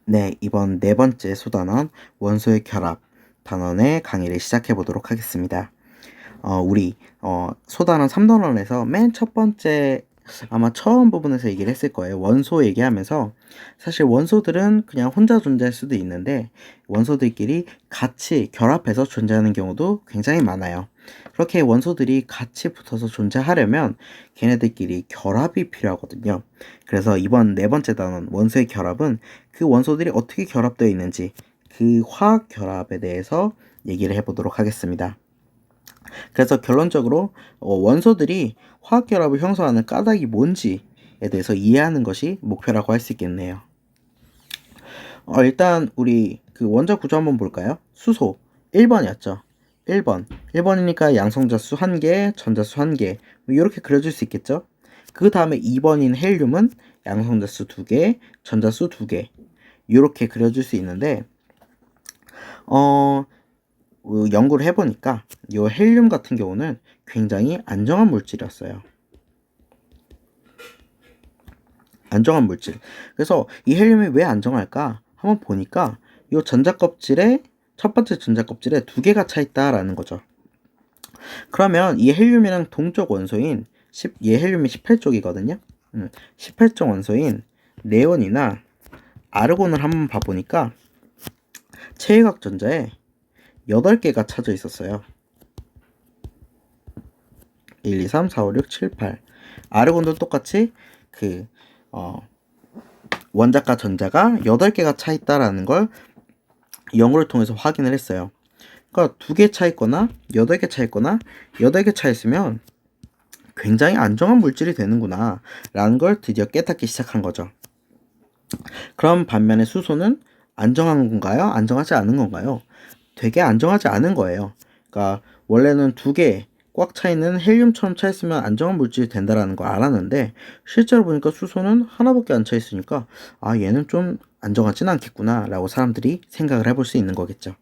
네, 이번 네 번째 소단원 원소의 결합 단원의 강의를 시작해 보도록 하겠습니다. 우리 소단원 3단원에서 맨 첫 번째 아마 처음 부분에서 얘기를 했을 거예요. 원소 얘기하면서 사실 원소들은 그냥 혼자 존재할 수도 있는데 원소들끼리 같이 결합해서 존재하는 경우도 굉장히 많아요. 그렇게 원소들이 같이 붙어서 존재하려면 걔네들끼리 결합이 필요하거든요. 그래서 이번 네 번째 단원 원소의 결합은 그 원소들이 어떻게 결합되어 있는지 그 화학 결합에 대해서 얘기를 해보도록 하겠습니다. 그래서 결론적으로 원소들이 화학 결합을 형성하는 까닭이 뭔지에 대해서 이해하는 것이 목표라고 할 수 있겠네요. 일단 우리 그 원자 구조 한번 볼까요? 수소 1번이었죠. 1번. 1번이니까 양성자수 1개, 전자수 1개. 이렇게 그려줄 수 있겠죠? 그 다음에 2번인 헬륨은 양성자수 2개, 전자수 2개. 이렇게 그려줄 수 있는데 연구를 해보니까 이 헬륨 같은 경우는 굉장히 안정한 물질이었어요. 안정한 물질. 그래서 이 헬륨이 왜 안정할까? 한번 보니까 이 전자껍질에 첫 번째 전자껍질에 두 개가 차 있다라는 거죠. 그러면 이 헬륨이랑 동쪽 원소인 얘 헬륨이 18쪽이거든요. 18쪽 원소인 네온이나 아르곤을 한번 봐보니까 체외각 전자에 8개가 차져 있었어요. 1, 2, 3, 4, 5, 6, 7, 8. 아르곤도 똑같이 그 원자과 전자가 8개가 차 있다라는 걸 연구를 통해서 확인을 했어요. 그러니까 2개 차 있거나 8개 차 있거나 8개 차 있으면 굉장히 안정한 물질이 되는구나 라는 걸 드디어 깨닫기 시작한 거죠. 그럼 반면에 수소는 안정한 건가요? 안정하지 않은 건가요? 되게 안정하지 않은 거예요. 그러니까 원래는 2개 꽉 차있는 헬륨처럼 차있으면 안정한 물질이 된다라는 걸 알았는데 실제로 보니까 수소는 하나밖에 안 차있으니까 얘는 좀 안정하진 않겠구나 라고 사람들이 생각을 해볼 수 있는 거겠죠.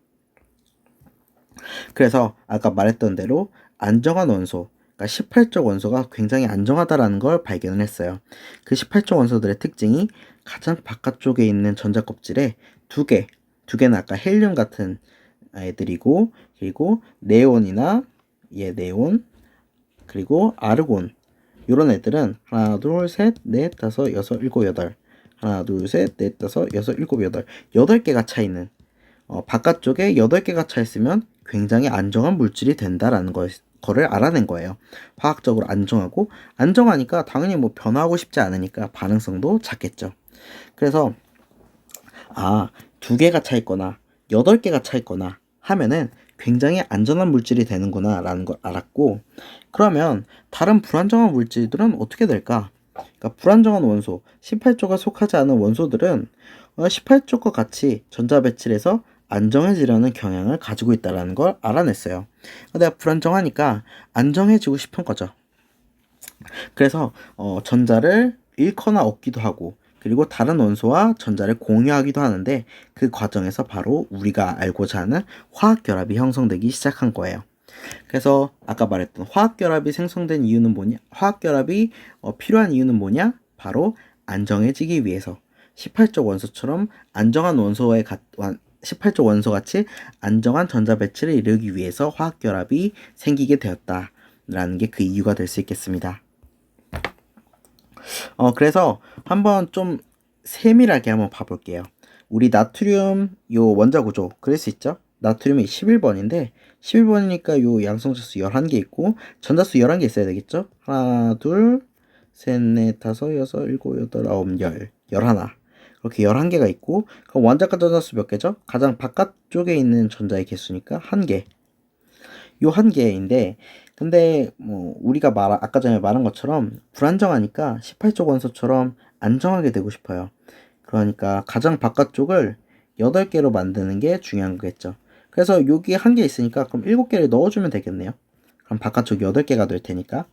그래서 아까 말했던 대로 안정한 원소, 그러니까 18쪽 원소가 굉장히 안정하다라는 걸 발견을 했어요. 그 18쪽 원소들의 특징이 가장 바깥쪽에 있는 전자껍질에 두 개는 아까 헬륨 같은 애들이고, 그리고 네온이나 네온, 그리고 아르곤 이런 애들은 하나, 둘, 셋, 넷, 다섯, 여섯, 일곱, 여덟. 하나, 둘, 셋, 넷, 다섯, 여섯, 일곱, 여덟. 8개가 차 있는 바깥쪽에 8개가 차 있으면 굉장히 안정한 물질이 된다라는 거를 알아낸 거예요. 화학적으로 안정하고 안정하니까 당연히 뭐 변화하고 싶지 않으니까 반응성도 작겠죠. 그래서 2개가 차 있거나 8개가 차 있거나 하면은 굉장히 안전한 물질이 되는구나 라는 걸 알았고, 그러면 다른 불안정한 물질들은 어떻게 될까? 그러니까 불안정한 원소 18조가 속하지 않은 원소들은 18쪽과 같이 전자 배치해서 안정해지려는 경향을 가지고 있다는 걸 알아냈어요. 내가 불안정하니까 안정해지고 싶은 거죠. 그래서 전자를 잃거나 얻기도 하고, 그리고 다른 원소와 전자를 공유하기도 하는데 그 과정에서 바로 우리가 알고자 하는 화학결합이 형성되기 시작한 거예요. 그래서 아까 말했던 화학결합이 생성된 이유는 뭐냐? 화학결합이 필요한 이유는 뭐냐? 바로 안정해지기 위해서 18쪽 원소처럼 안정한 18쪽 원소같이 안정한 전자 배치를 이루기 위해서 화학결합이 생기게 되었다라는 게 그 이유가 될 수 있겠습니다. 그래서 한번 좀 세밀하게 한번 봐볼게요. 우리 나트륨 요 원자 구조 그릴 수 있죠? 나트륨이 11번인데 11번이니까 요 양성자수 11개 있고 전자수 11개 있어야 되겠죠? 하나, 둘, 셋, 넷, 다섯, 여섯, 일곱, 여덟, 아홉, 열, 11. 그렇게 11개가 있고, 그럼 원자과 전자수 몇 개죠? 가장 바깥쪽에 있는 전자의 개수니까 1개. 요 1개인데, 근데 뭐 우리가 아까 전에 말한 것처럼 불안정하니까 18쪽 원소처럼 안정하게 되고 싶어요. 그러니까 가장 바깥쪽을 8개로 만드는 게 중요한 거겠죠. 그래서 여기 1개 있으니까 그럼 7개를 넣어주면 되겠네요. 그럼 바깥쪽 8개가 될 테니까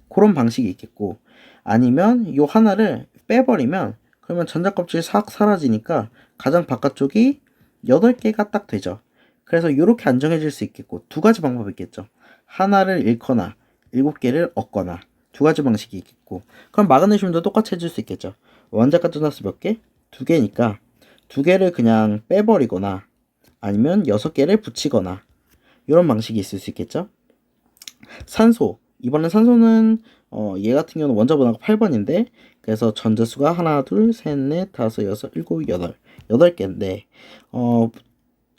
그런 방식이 있겠고, 아니면 요 하나를 빼버리면 그러면 전자껍질이 싹 사라지니까 가장 바깥쪽이 8개가 딱 되죠. 그래서 이렇게 안정해질 수 있겠고, 두 가지 방법이 있겠죠. 하나를 잃거나 7개를 얻거나 두 가지 방식이 있겠고, 그럼 마그네슘도 똑같이 해줄 수 있겠죠. 원자과 전자수 몇 개? 2개니까 두 개를 그냥 빼버리거나 아니면 6개를 붙이거나 이런 방식이 있을 수 있겠죠. 산소, 이번엔 산소는 얘 같은 경우는 원자 번호가 8번인데 그래서 전자수가 하나, 둘, 셋, 넷, 다섯, 여섯, 일곱, 여덟 8개인데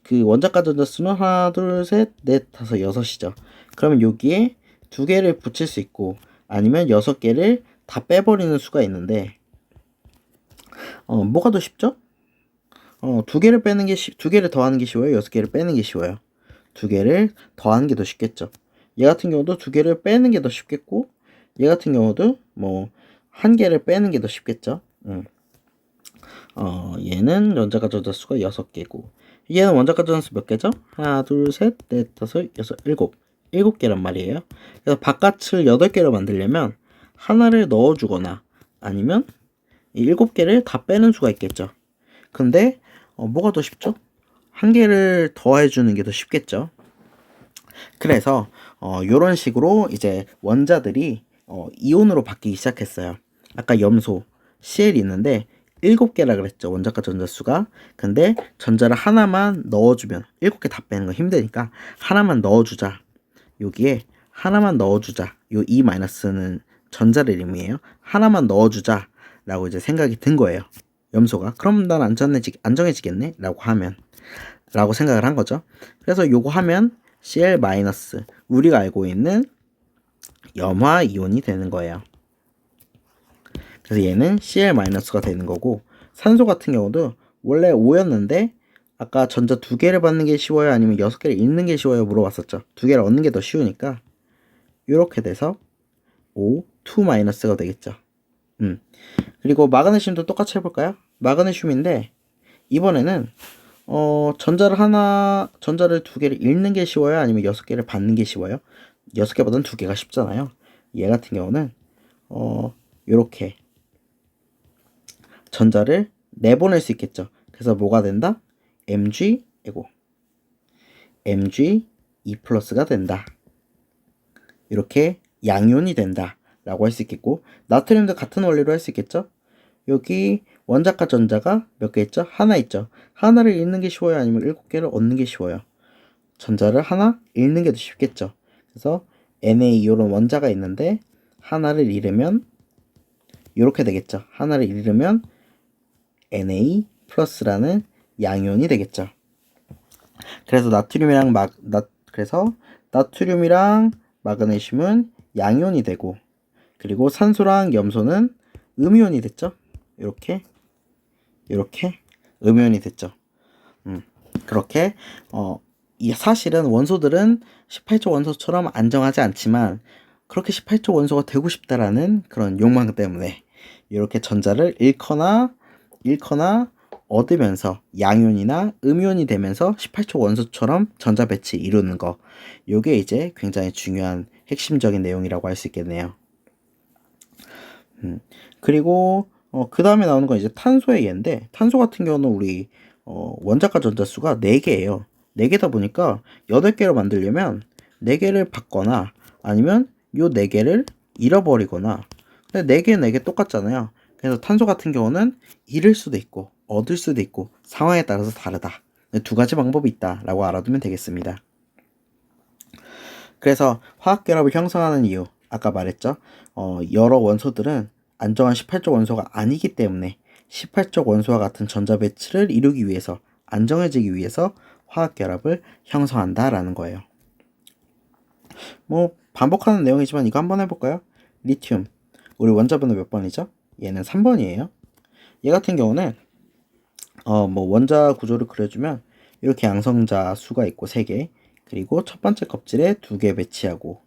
그 원자가 전자수는 하나, 둘, 셋, 넷, 다섯, 여섯이죠. 그러면 여기에 두 개를 붙일 수 있고 아니면 6개를 다 빼버리는 수가 있는데 뭐가 더 쉽죠? 두 개를 빼는 게 두 개를 더하는 게 쉬워요? 6개를 빼는 게 쉬워요? 두 개를 더하는 게 더 쉽겠죠. 얘 같은 경우도 두 개를 빼는 게 더 쉽겠고 얘 같은 경우도 뭐 한 개를 빼는 게 더 쉽겠죠. 얘는 원자가 전자수가 6개고 얘는 원자가 전자수 몇 개죠? 하나, 둘, 셋, 넷, 다섯, 여섯, 일곱 7개란 말이에요. 그래서 바깥을 8개로 만들려면 하나를 넣어주거나 아니면 이 7개를 다 빼는 수가 있겠죠. 근데 뭐가 더 쉽죠? 한 개를 더해주는 게 더 쉽겠죠. 그래서 요런 식으로 이제 원자들이 이온으로 바뀌기 시작했어요. 아까 염소 Cl 있는데 7개라 그랬죠. 원자과 전자수가. 근데 전자를 하나만 넣어주면 7개 다 빼는 거 힘드니까 하나만 넣어주자. 여기에 하나만 넣어주자. 요 E-는 전자를 의미해요. 하나만 넣어주자 라고 이제 생각이 든 거예요. 염소가. 그럼 난 안정해지겠네? 라고 생각을 한 거죠. 그래서 요거 하면 Cl- 우리가 알고 있는 염화 이온이 되는 거예요. 그래서 얘는 Cl-가 되는 거고 산소 같은 경우도 원래 5였는데 아까 전자 2개를 받는 게 쉬워요? 아니면 6개를 잃는 게 쉬워요? 물어봤었죠. 2개를 얻는 게 더 쉬우니까 이렇게 돼서 O, 2-가 되겠죠. 그리고 마그네슘도 똑같이 해볼까요? 마그네슘인데 이번에는 전자를 2개를 잃는 게 쉬워요? 아니면 6개를 받는 게 쉬워요? 6개보다는 2개가 쉽잖아요. 얘 같은 경우는 이렇게 전자를 내보낼 수 있겠죠. 그래서 뭐가 된다? Mg E+가 된다. 이렇게 양이온이 된다 라고 할 수 있겠고 나트륨도 같은 원리로 할 수 있겠죠. 여기 원자과 전자가 몇 개 있죠? 하나 있죠. 하나를 잃는 게 쉬워요? 아니면 7개를 얻는 게 쉬워요? 전자를 하나 잃는 게 더 쉽겠죠. 그래서 Na 이런 원자가 있는데 하나를 잃으면 이렇게 되겠죠. 하나를 잃으면 Na 플러스라는 양이온이 되겠죠. 그래서 나트륨이랑 마그네슘은 양이온이 되고 그리고 산소랑 염소는 음이온이 됐죠. 이렇게 음이온이 됐죠. 그렇게 이 사실은 원소들은 18조 원소처럼 안정하지 않지만 그렇게 18조 원소가 되고 싶다라는 그런 욕망 때문에 이렇게 전자를 잃거나 얻으면서 양이온이나 음이온이 되면서 18조 원소처럼 전자 배치 이루는 거. 요게 이제 굉장히 중요한 핵심적인 내용이라고 할 수 있겠네요. 그리고 그 다음에 나오는 건 이제 탄소의 예인데 탄소 같은 경우는 우리 원자과 전자수가 4개예요. 4개다 보니까 8개로 만들려면 4개를 받거나 아니면 요 4개를 잃어버리거나 근데 4개 4개 똑같잖아요. 그래서 탄소 같은 경우는 잃을 수도 있고 얻을 수도 있고 상황에 따라서 다르다. 두 가지 방법이 있다라고 알아두면 되겠습니다. 그래서 화학결합을 형성하는 이유 아까 말했죠. 여러 원소들은 안정한 18족 원소가 아니기 때문에 18족 원소와 같은 전자 배치를 이루기 위해서 안정해지기 위해서 화학결합을 형성한다라는 거예요. 뭐 반복하는 내용이지만 이거 한번 해볼까요? 리튬 우리 원자번호 몇 번이죠? 얘는 3번이에요. 얘 같은 경우는 뭐 원자 구조를 그려주면 이렇게 양성자 수가 있고 3개 그리고 첫 번째 껍질에 2개 배치하고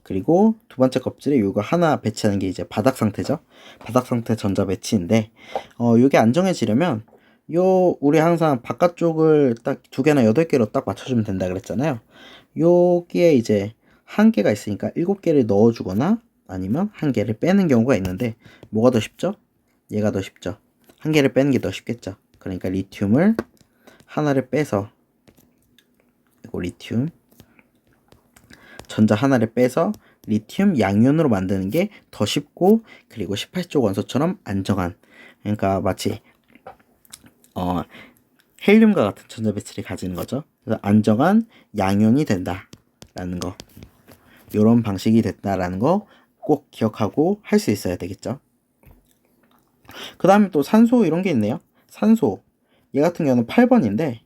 그리고 두 번째 껍질에 요거 하나 배치하는 게 이제 바닥 상태죠. 바닥 상태 전자 배치인데 요게 안정해지려면 우리 항상 바깥쪽을 딱 2개나 8개로 딱 맞춰주면 된다 그랬잖아요. 여기에 이제 한 개가 있으니까 7개를 넣어주거나 아니면 한 개를 빼는 경우가 있는데 뭐가 더 쉽죠? 얘가 더 쉽죠. 한 개를 빼는 게 더 쉽겠죠. 그러니까 리튬을 하나를 빼서 이거 리튬 전자 하나를 빼서 리튬 양이온으로 만드는 게 더 쉽고 그리고 18족 원소처럼 안정한 그러니까 마치 어, 헬륨과 같은 전자 배치를 가지는 거죠. 그래서 안정한 양이온이 된다라는 거, 이런 방식이 됐다라는 거 꼭 기억하고 할 수 있어야 되겠죠. 그 다음에 또 산소 이런 게 있네요. 산소 얘 같은 경우는 8번인데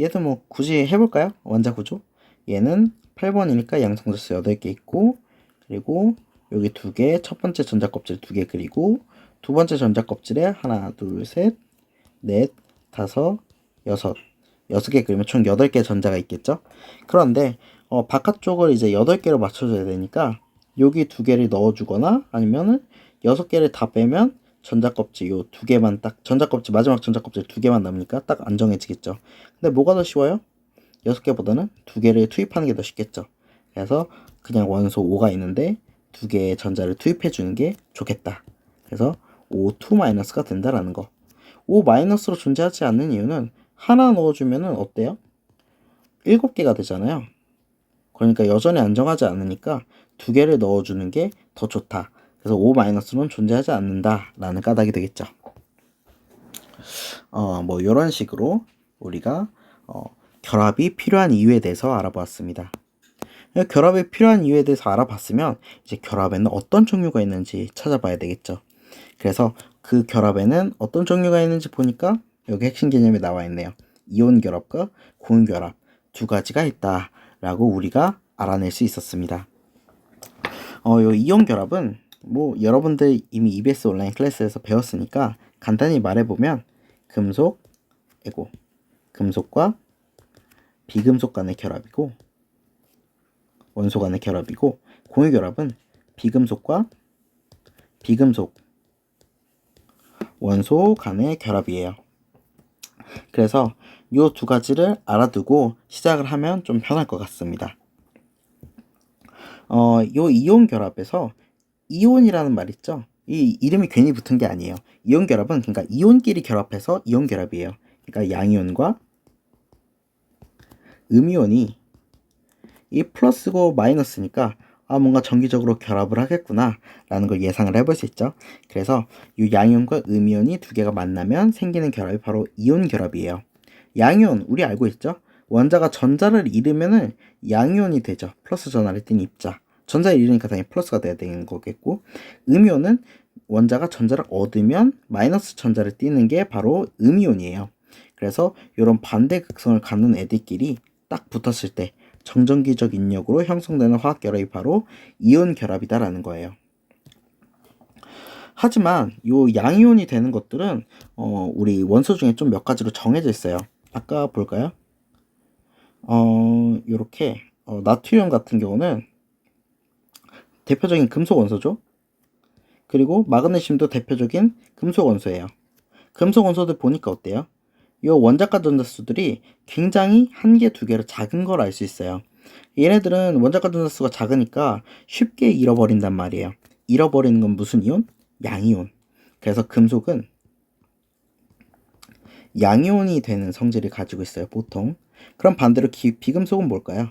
얘도 뭐 굳이 해볼까요? 원자 구조 얘는 8번이니까 양성자수 8개 있고, 그리고 여기 2개, 첫 번째 전자 껍질 2개 그리고 두 번째 전자 껍질에 하나, 둘, 셋, 넷, 다섯, 여섯, 6개 그리면 총 8개 전자가 있겠죠. 그런데 바깥쪽을 이제 8개로 맞춰줘야 되니까 여기 2개를 넣어주거나 아니면은 6개를 다 빼면 전자 껍질 요 2개만 딱, 전자 껍질 마지막 전자 껍질 2개만 남으니까 딱 안정해지겠죠. 근데 뭐가 더 쉬워요? 6개보다는 2개를 투입하는 게 더 쉽겠죠. 그래서 그냥 원소 5가 있는데 2개의 전자를 투입해 주는 게 좋겠다. 그래서 O2-가 된다라는 거. O-로 존재하지 않는 이유는 하나 넣어주면은 어때요? 7개가 되잖아요. 그러니까 여전히 안정하지 않으니까 2개를 넣어주는 게 더 좋다. 그래서 O-는 존재하지 않는다라는 까닭이 되겠죠. 뭐 이런 식으로 우리가 결합이 필요한 이유에 대해서 알아보았습니다. 결합이 필요한 이유에 대해서 알아봤으면 이제 결합에는 어떤 종류가 있는지 찾아봐야 되겠죠. 그래서 그 결합에는 어떤 종류가 있는지 보니까 여기 핵심 개념이 나와 있네요. 이온 결합과 고온 결합 두 가지가 있다라고 우리가 알아낼 수 있었습니다. 요 이온 결합은 뭐 여러분들 이미 EBS 온라인 클래스에서 배웠으니까 간단히 말해보면 금속과 비금속 간의 결합이고, 원소 간의 결합이고, 공유 결합은 비금속과 비금속 원소 간의 결합이에요. 그래서 이 두 가지를 알아두고 시작을 하면 좀 편할 것 같습니다. 요 이온 결합에서 이온이라는 말 있죠? 이 이름이 괜히 붙은 게 아니에요. 이온 결합은 그러니까 이온끼리 결합해서 이온 결합이에요. 그러니까 양이온과 음이온이 이 플러스고 마이너스니까 뭔가 정기적으로 결합을 하겠구나 라는 걸 예상을 해볼 수 있죠. 그래서 이 양이온과 음이온이 두 개가 만나면 생기는 결합이 바로 이온 결합이에요. 양이온 우리 알고 있죠? 원자가 전자를 잃으면은 양이온이 되죠. 플러스 전하를 띤 입자. 전자를 잃으니까 당연히 플러스가 돼야 되는 거겠고, 음이온은 원자가 전자를 얻으면 마이너스 전자를 띠는 게 바로 음이온이에요. 그래서 이런 반대 극성을 갖는 애들끼리 딱 붙었을 때 정전기적 인력으로 형성되는 화학 결합이 바로 이온 결합이다라는 거예요. 하지만 이 양이온이 되는 것들은 우리 원소 중에 좀 몇 가지로 정해져 있어요. 아까 볼까요? 이렇게 나트륨 같은 경우는 대표적인 금속 원소죠. 그리고 마그네슘도 대표적인 금속 원소예요. 금속 원소들 보니까 어때요? 이 원자가 전자수들이 굉장히 한 개, 두 개로 작은 걸 알 수 있어요. 얘네들은 원자가 전자수가 작으니까 쉽게 잃어버린단 말이에요. 잃어버리는 건 무슨 이온? 양이온. 그래서 금속은 양이온이 되는 성질을 가지고 있어요, 보통. 그럼 반대로 비금속은 뭘까요?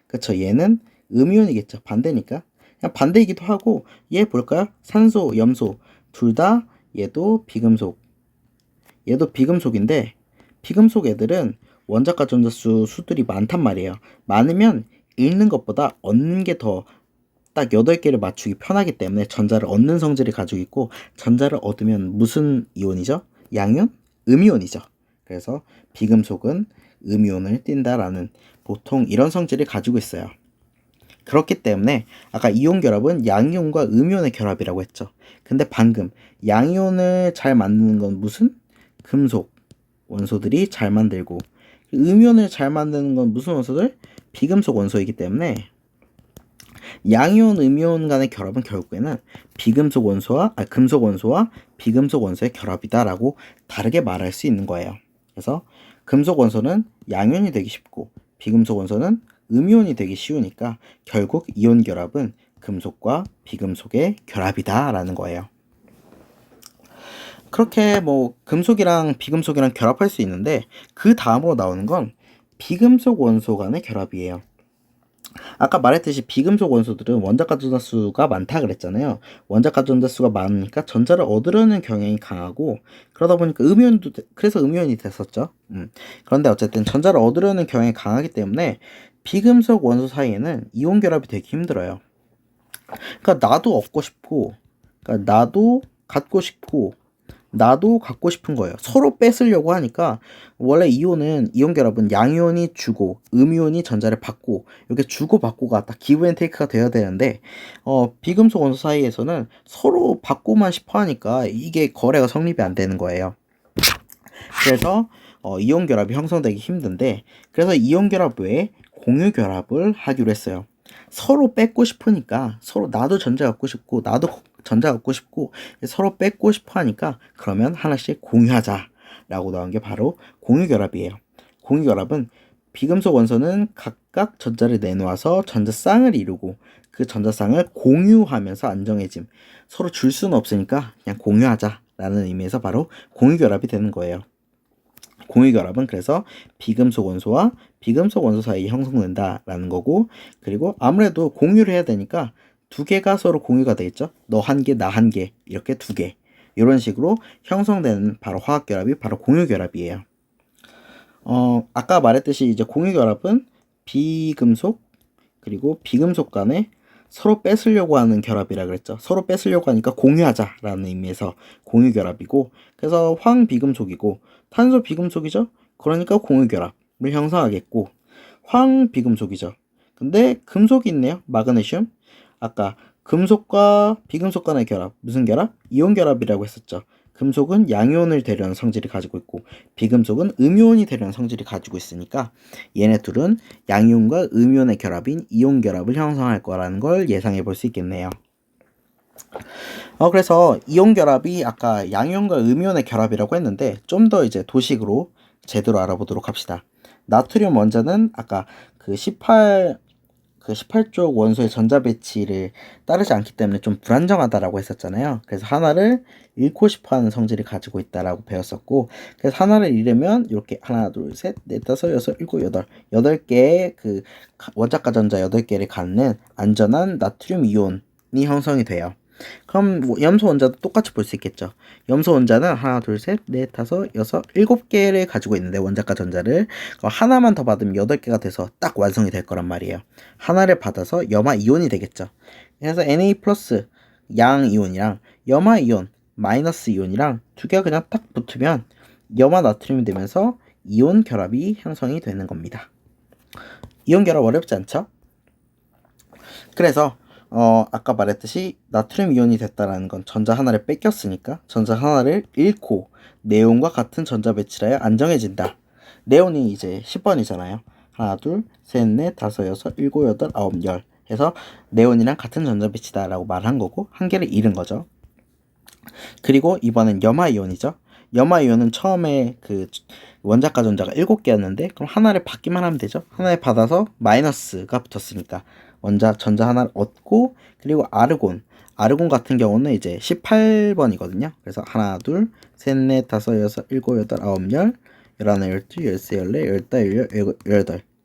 그쵸, 얘는 음이온이겠죠. 반대니까. 그냥 반대이기도 하고, 얘 볼까요? 산소, 염소 둘 다 얘도 비금속. 얘도 비금속인데, 비금속 애들은 원자과 전자수 수들이 많단 말이에요. 많으면 잃는 것보다 얻는 게 더 딱 8개를 맞추기 편하기 때문에 전자를 얻는 성질을 가지고 있고, 전자를 얻으면 무슨 이온이죠? 양이온? 음이온이죠. 그래서 비금속은 음이온을 띈다라는 보통 이런 성질을 가지고 있어요. 그렇기 때문에 아까 이온 결합은 양이온과 음이온의 결합이라고 했죠. 근데 방금 양이온을 잘 만드는 건 무슨? 금속 원소들이 잘 만들고, 음이온을 잘 만드는 건 무슨 원소들? 비금속 원소이기 때문에 양이온, 음이온 간의 결합은 결국에는 비금속 원소와 금속 원소와 비금속 원소의 결합이다라고 다르게 말할 수 있는 거예요. 그래서 금속 원소는 양이온이 되기 쉽고 비금속 원소는 음이온이 되기 쉬우니까 결국 이온 결합은 금속과 비금속의 결합이다라는 거예요. 그렇게 뭐 금속이랑 비금속이랑 결합할 수 있는데 그 다음으로 나오는 건 비금속 원소 간의 결합이에요. 아까 말했듯이 비금속 원소들은 원자과 전자수가 많다 그랬잖아요. 원자과 전자수가 많으니까 전자를 얻으려는 경향이 강하고 그러다 보니까 그래서 음이온이 됐었죠. 그런데 어쨌든 전자를 얻으려는 경향이 강하기 때문에 비금속 원소 사이에는 이온 결합이 되게 힘들어요. 그러니까 나도 얻고 싶고, 그러니까 나도 갖고 싶고, 나도 갖고 싶은 거예요. 서로 뺏으려고 하니까 원래 이온 결합은 양이온이 주고 음이온이 전자를 받고 이렇게 주고 받고가 딱 기브 앤 테이크가 되어야 되는데 비금속 원소 사이에서는 서로 받고만 싶어 하니까 이게 거래가 성립이 안 되는 거예요. 그래서 이온 결합이 형성되기 힘든데 그래서 이온 결합 외에 공유 결합을 하기로 했어요. 서로 뺏고 싶으니까 서로 나도 전자 갖고 싶고 나도 전자 갖고 싶고 서로 뺏고 싶어 하니까 그러면 하나씩 공유하자라고 나온 게 바로 공유결합이에요. 공유결합은 비금속 원소는 각각 전자를 내놓아서 전자쌍을 이루고 그 전자쌍을 공유하면서 안정해짐. 서로 줄 수는 없으니까 그냥 공유하자라는 의미에서 바로 공유결합이 되는 거예요. 공유결합은 그래서 비금속 원소와 비금속 원소 사이에 형성된다라는 거고 그리고 아무래도 공유를 해야 되니까 두 개가 서로 공유가 되겠죠. 너 한 개, 나 한 개 이렇게 두 개 이런 식으로 형성되는 바로 화학결합이 바로 공유결합이에요. 아까 말했듯이 이제 공유결합은 비금속 그리고 비금속 간에 서로 뺏으려고 하는 결합이라 그랬죠. 서로 뺏으려고 하니까 공유하자라는 의미에서 공유결합이고 그래서 황비금속이고 탄소 비금속이죠. 그러니까 공유결합을 형성하겠고 황비금속이죠. 근데 금속이 있네요. 마그네슘. 아까 금속과 비금속 간의 결합. 무슨 결합? 이온 결합이라고 했었죠. 금속은 양이온을 되려는 성질을 가지고 있고 비금속은 음이온이 되려는 성질을 가지고 있으니까 얘네 둘은 양이온과 음이온의 결합인 이온 결합을 형성할 거라는 걸 예상해 볼 수 있겠네요. 그래서 이온 결합이 아까 양이온과 음이온의 결합이라고 했는데 좀 더 이제 도식으로 제대로 알아보도록 합시다. 나트륨 원자는 아까 그 18쪽 원소의 전자 배치를 따르지 않기 때문에 좀 불안정하다라고 했었잖아요. 그래서 하나를 잃고 싶어 하는 성질을 가지고 있다라고 배웠었고, 그래서 하나를 잃으면 이렇게 하나, 둘, 셋, 넷, 다섯, 여섯, 일곱, 여덟 개의 그 원자과 전자 8개를 갖는 안전한 나트륨 이온이 형성이 돼요. 그럼 뭐 염소 원자도 똑같이 볼 수 있겠죠. 염소 원자는 하나, 둘, 셋, 넷, 다섯, 여섯, 7개를 가지고 있는데 원자과 전자를 하나만 더 받으면 8개가 돼서 딱 완성이 될 거란 말이에요. 하나를 받아서 염화 이온이 되겠죠. 그래서 Na 플러스 양 이온이랑 염화 이온 마이너스 이온이랑 두 개가 그냥 딱 붙으면 염화 나트륨이 되면서 이온 결합이 형성이 되는 겁니다. 이온 결합 어렵지 않죠? 그래서 아까 말했듯이 나트륨 이온이 됐다라는 건 전자 하나를 뺏겼으니까 전자 하나를 잃고 네온과 같은 전자 배치라야 안정해진다. 네온이 이제 10번이잖아요. 하나, 둘, 셋, 넷, 다섯, 여섯, 일곱, 여덟, 아홉, 열 해서 네온이랑 같은 전자 배치다라고 말한 거고 한 개를 잃은 거죠. 그리고 이번엔 염화 이온이죠. 염화 이온은 처음에 그 원자과 전자가 7개였는데 그럼 하나를 받기만 하면 되죠. 하나를 받아서 마이너스가 붙었으니까 전자 하나를 얻고 그리고 아르곤 같은 경우는 이제 18번이거든요. 그래서 하나, 둘, 셋, 넷, 다섯, 여섯, 일곱, 여덟, 아홉, 열, 열하나, 열둘, 열세, 열네, 열다,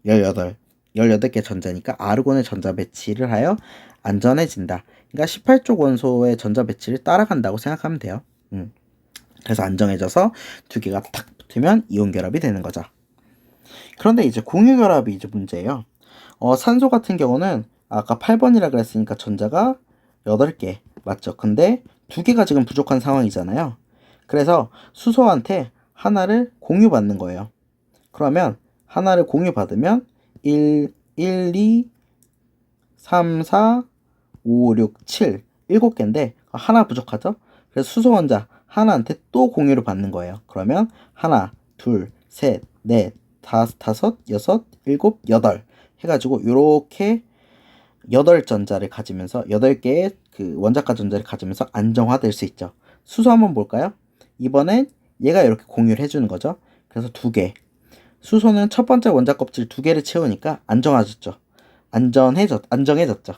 열여덟, 18개 전자니까 아르곤의 전자 배치를 하여 안전해진다. 그러니까 18쪽 원소의 전자 배치를 따라간다고 생각하면 돼요. 그래서 안정해져서 두 개가 탁 붙으면 이온 결합이 되는 거죠. 그런데 이제 공유 결합이 이제 문제예요. 산소 같은 경우는 아까 8번이라 그랬으니까 전자가 8개 맞죠? 근데 2개가 지금 부족한 상황이잖아요. 그래서 수소한테 하나를 공유받는 거예요. 그러면 하나를 공유받으면 1, 2, 3, 4, 5, 6, 7 7개인데 하나 부족하죠? 그래서 수소 원자 하나한테 또 공유를 받는 거예요. 그러면 하나, 둘, 셋, 넷, 다섯, 여섯, 일곱, 여덟 해가지고 요렇게 8전자를 가지면서 8개의 그 원자과 전자를 가지면서 안정화될 수 있죠. 수소 한번 볼까요? 이번엔 얘가 이렇게 공유를 해주는 거죠. 그래서 2개. 수소는 첫 번째 원자 껍질 2개를 채우니까 안정해졌죠. 안정해졌죠.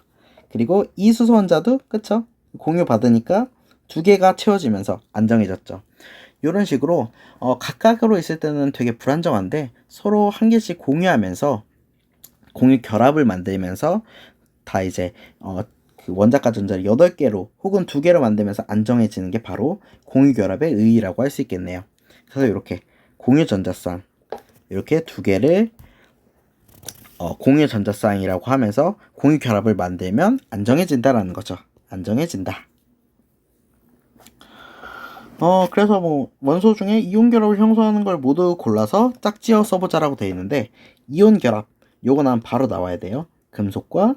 그리고 이 수소 원자도 그쵸? 공유 받으니까 2개가 채워지면서 안정해졌죠. 이런 식으로 각각으로 있을 때는 되게 불안정한데 서로 한 개씩 공유하면서 공유 결합을 만들면서 다 이제 그 원자과 전자를 8개로 혹은 2개로 만들면서 안정해지는 게 바로 공유 결합의 의의라고 할 수 있겠네요. 그래서 이렇게 공유 전자쌍 이렇게 2개를 공유 전자쌍이라고 하면서 공유 결합을 만들면 안정해진다라는 거죠. 안정해진다. 그래서 뭐 원소 중에 이온 결합을 형성하는 걸 모두 골라서 짝지어 써보자라고 되어 있는데, 이온 결합 요거는 바로 나와야 돼요. 금속과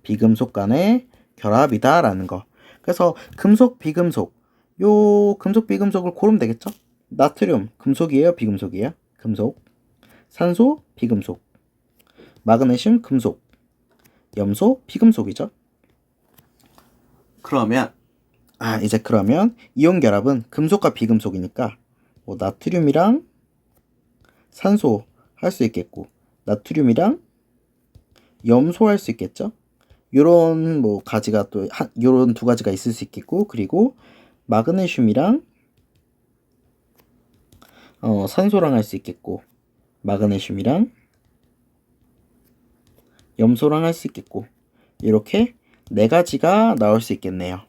비금속 간의 결합이다 라는 거. 그래서 금속 비금속, 요 금속 비금속을 고르면 되겠죠. 나트륨 금속이에요, 비금속이에요? 금속. 산소 비금속. 마그네슘 금속. 염소 비금속이죠. 그러면 이온 결합은 금속과 비금속이니까 뭐 나트륨이랑 산소 할 수 있겠고, 나트륨이랑 염소 할 수 있겠죠. 요런 뭐 가지가 또 요런 2가지가 있을 수 있겠고, 그리고 마그네슘이랑 산소랑 할 수 있겠고, 마그네슘이랑 염소랑 할 수 있겠고, 이렇게 4가지가 나올 수 있겠네요.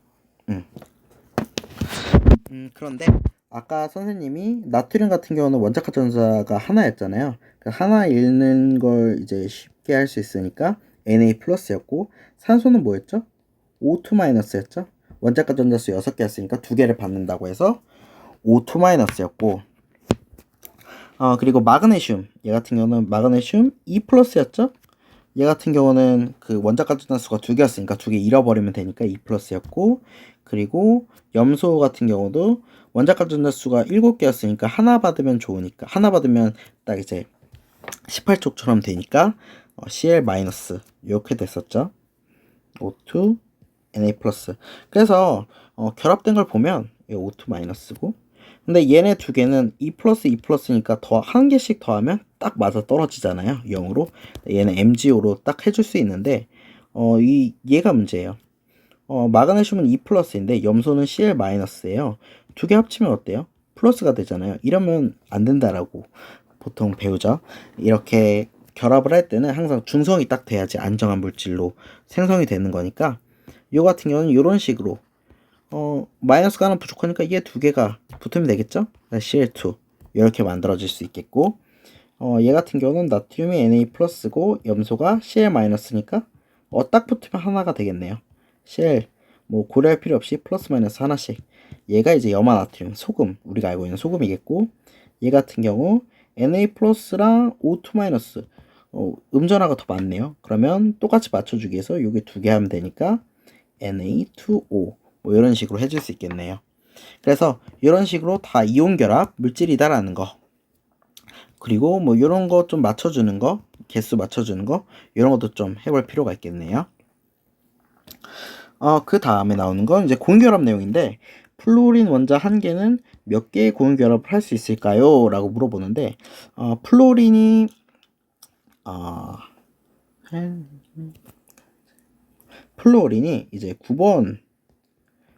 그런데 아까 선생님이 나트륨 같은 경우는 원자과 전자가 하나였잖아요. 그 하나 읽는 걸 이제 쉽게 할 수 있으니까 Na 플러스였고, 산소는 뭐였죠? O2 마이너스였죠? 원자과 전자수 6개였으니까 2개를 받는다고 해서 O2 마이너스였고, 그리고 마그네슘, 얘 같은 경우는 마그네슘 E 플러스였죠? 얘 같은 경우는 그 원자과 전자수가 2개였으니까 2개 잃어버리면 되니까 E 플러스였고, 그리고 염소 같은 경우도 원자과 전자수가 7개였으니까 하나 받으면 좋으니까, 하나 받으면 딱 이제 18족처럼 되니까 Cl 마이너스 이렇게 됐었죠. O2 Na 플러스. 그래서 결합된 걸 보면 O2 마이너스고, 근데 얘네 2개는 E 플러스 E 플러스니까 더 한 개씩 더하면 딱 맞아 떨어지잖아요, 0으로. 얘는 MgO로 딱 해줄 수 있는데 얘가 문제예요. 마그네슘은 E 플러스인데 염소는 Cl 마이너스예요. 2개 합치면 어때요? 플러스가 되잖아요. 이러면 안 된다라고 보통 배우죠. 이렇게 결합을 할 때는 항상 중성이 딱 돼야지 안정한 물질로 생성이 되는 거니까, 요 같은 경우는 이런 식으로 마이너스가 하나 부족하니까 얘 2개가 붙으면 되겠죠? Cl2 이렇게 만들어질 수 있겠고, 얘 같은 경우는 나트륨이 Na 플러스고 염소가 Cl 마이너스니까 딱 붙으면 하나가 되겠네요. Cl 뭐 고려할 필요 없이 플러스 마이너스 하나씩. 얘가 이제 염화나트륨 소금, 우리가 알고 있는 소금이겠고, 얘 같은 경우 Na 플러스랑 O2 마이너스, 음전화가 더 많네요. 그러면 똑같이 맞춰주기 위해서 여기 2개 하면 되니까 Na2O 뭐 이런 식으로 해줄 수 있겠네요. 그래서 이런 식으로 다 이온 결합 물질이다라는 거, 그리고 뭐 이런 거 좀 맞춰주는 거, 개수 맞춰주는 거, 이런 것도 좀 해볼 필요가 있겠네요. 그 다음에 나오는 건 이제 공유결합 내용인데, 플로린 원자 한 개는 몇 개의 공유결합을 할 수 있을까요? 라고 물어보는데, 플로린이 이제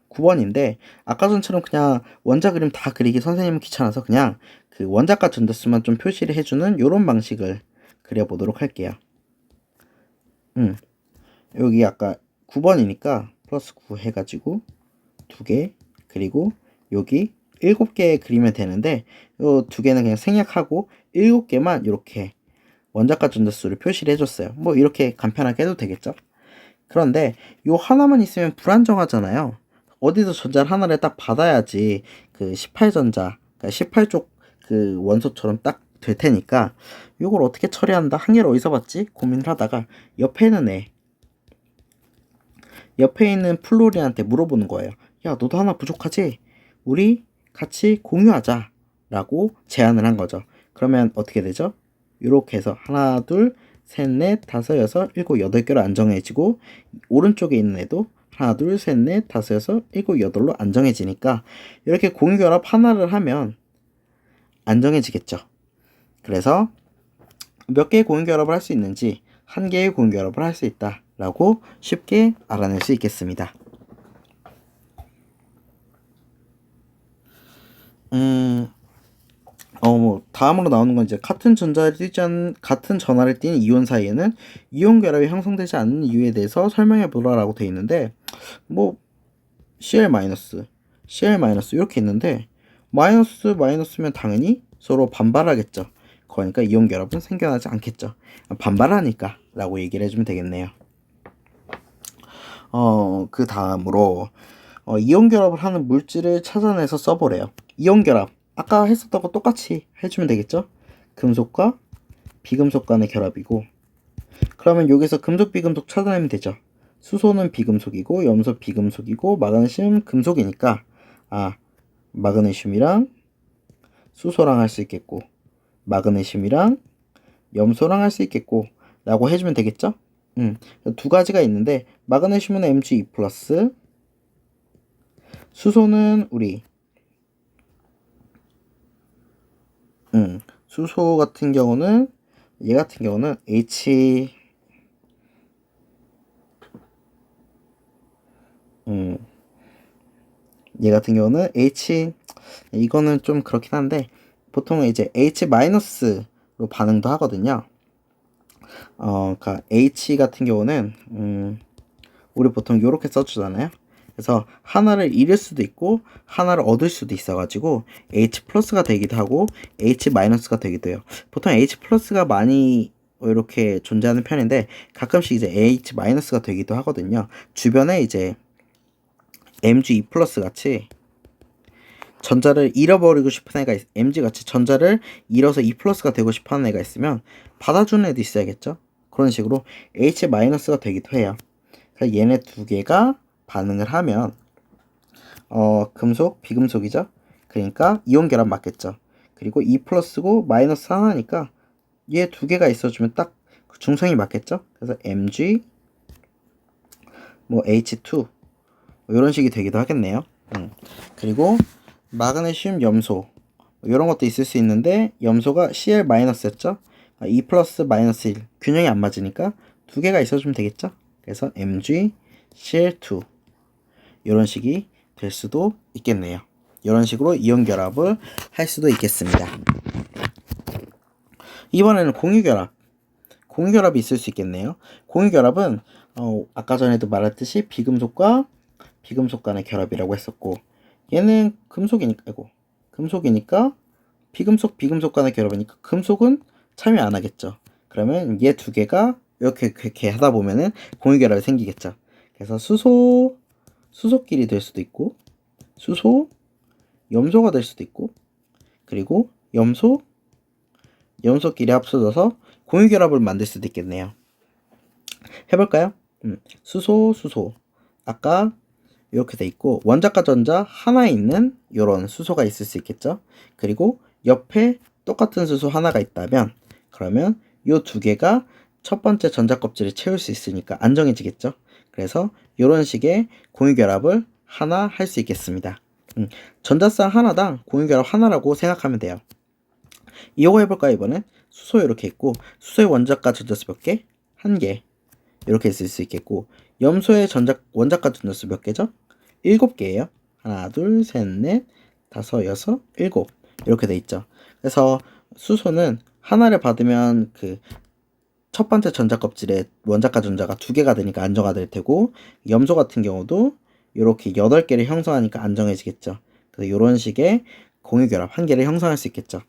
9번인데, 아까 전처럼 그냥 원자 그림 다 그리기 선생님은 귀찮아서 그냥 그 원자과 전자수만 좀 표시를 해주는 요런 방식을 그려보도록 할게요. 여기 아까 9번이니까 플러스 9 해가지고 2개, 그리고 여기 7개 그리면 되는데, 요 2개는 그냥 생략하고 7개만 이렇게 원자과 전자수를 표시를 해줬어요. 뭐 이렇게 간편하게 해도 되겠죠. 그런데 요 하나만 있으면 불안정하잖아요. 어디서 전자를 하나를 딱 받아야지 그 18전자, 그러니까 18쪽 그 원소처럼 딱 될 테니까, 요걸 어떻게 처리한다, 한 개를 어디서 받지 고민을 하다가 옆에 있는 플로리한테 물어보는 거예요. 야, 너도 하나 부족하지? 우리 같이 공유하자 라고 제안을 한 거죠. 그러면 어떻게 되죠? 이렇게 해서 하나, 둘, 셋, 넷, 다섯, 여섯, 일곱, 8개로 안정해지고, 오른쪽에 있는 애도 하나, 둘, 셋, 넷, 다섯, 여섯, 일곱, 8로 안정해지니까 이렇게 공유결합 하나를 하면 안정해지겠죠. 그래서 몇 개의 공유결합을 할 수 있는지, 한 개의 공유결합을 할 수 있다 라고 쉽게 알아낼 수 있겠습니다. 뭐 다음으로 나오는 건 이제 같은 전하를 띤 이온 사이에는 이온 결합이 형성되지 않는 이유에 대해서 설명해 보라라고 돼 있는데, 뭐 Cl 마이너스, Cl 마이너스 이렇게 있는데, 마이너스면 당연히 서로 반발하겠죠. 그러니까 이온 결합은 생겨나지 않겠죠. 반발하니까 라고 얘기를 해주면 되겠네요. 그 다음으로 이온 결합을 하는 물질을 찾아내서 써보래요. 이온 결합 아까 했었던 거 똑같이 해주면 되겠죠. 금속과 비금속 간의 결합이고, 그러면 여기서 금속 비금속 찾아내면 되죠. 수소는 비금속이고 염소 비금속이고 마그네슘 금속이니까 마그네슘이랑 수소랑 할 수 있겠고, 마그네슘이랑 염소랑 할 수 있겠고 라고 해주면 되겠죠. 두 가지가 있는데, 마그네슘은 Mg2+, 수소는 우리 수소 같은 경우는, 얘 같은 경우는 얘 같은 경우는 이거는 좀 그렇긴 한데, 보통은 이제 H-로 반응도 하거든요. 그러니까 H 같은 경우는 우리 보통 이렇게 써주잖아요. 그래서 하나를 잃을 수도 있고 하나를 얻을 수도 있어가지고 H 플러스가 되기도 하고 H 마이너스가 되기도 해요. 보통 H 플러스가 많이 이렇게 존재하는 편인데, 가끔씩 이제 H 마이너스가 되기도 하거든요. 주변에 이제 Mg2 플러스 같이 전자를 잃어버리고 싶은 애가 Mg 같이 전자를 잃어서 E 플러스가 되고 싶어 하는 애가 있으면 받아주는 애도 있어야겠죠. 그런 식으로 H 마이너스가 되기도 해요. 그래서 얘네 두 개가 반응을 하면 금속, 비금속이죠. 그러니까 이온 결합 맞겠죠. 그리고 E 플러스고 마이너스 하나니까 얘 두 개가 있어주면 딱 중성이 맞겠죠. 그래서 Mg H2 이런 식이 되기도 하겠네요. 그리고 마그네슘, 염소 이런 것도 있을 수 있는데, 염소가 Cl 마이너스였죠. E 플러스 마이너스 1 균형이 안 맞으니까 두 개가 있어주면 되겠죠. 그래서 Mg, Cl2 이런 식이 될 수도 있겠네요. 이런 식으로 이온 결합을 할 수도 있겠습니다. 이번에는 공유결합이 있을 수 있겠네요. 공유결합은 아까 전에도 말했듯이 비금속과 비금속 간의 결합이라고 했었고, 얘는 금속이니까 비금속 간의 결합이니까 금속은 참여 안 하겠죠. 그러면 얘 두 개가 이렇게 하다 보면은 공유결합이 생기겠죠. 그래서 수소끼리 될 수도 있고, 염소가 될 수도 있고, 그리고 염소끼리 합쳐져서 공유결합을 만들 수도 있겠네요. 해볼까요? 수소 아까 이렇게 돼 있고, 원자과 전자 하나에 있는 이런 수소가 있을 수 있겠죠. 그리고 옆에 똑같은 수소 하나가 있다면, 그러면 이 두 개가 첫 번째 전자 껍질을 채울 수 있으니까 안정해지겠죠. 그래서 이런 식의 공유결합을 하나 할 수 있겠습니다. 전자쌍 하나당 공유결합 하나라고 생각하면 돼요. 이거 해볼까요? 이번엔 수소 이렇게 있고, 수소의 원자과 전자수 몇 개? 한 개. 이렇게 있을 수 있겠고, 염소의 원자과 전자수 몇 개죠? 7개예요. 하나, 둘, 셋, 넷, 다섯, 여섯, 일곱. 이렇게 돼 있죠. 그래서 수소는 하나를 받으면 그 첫 번째 전자 껍질에 원자과 전자가 2개가 되니까 안정화 될 테고, 염소 같은 경우도 이렇게 8개를 형성하니까 안정해지겠죠. 그래서 이런 식의 공유결합 한 개를 형성할 수 있겠죠.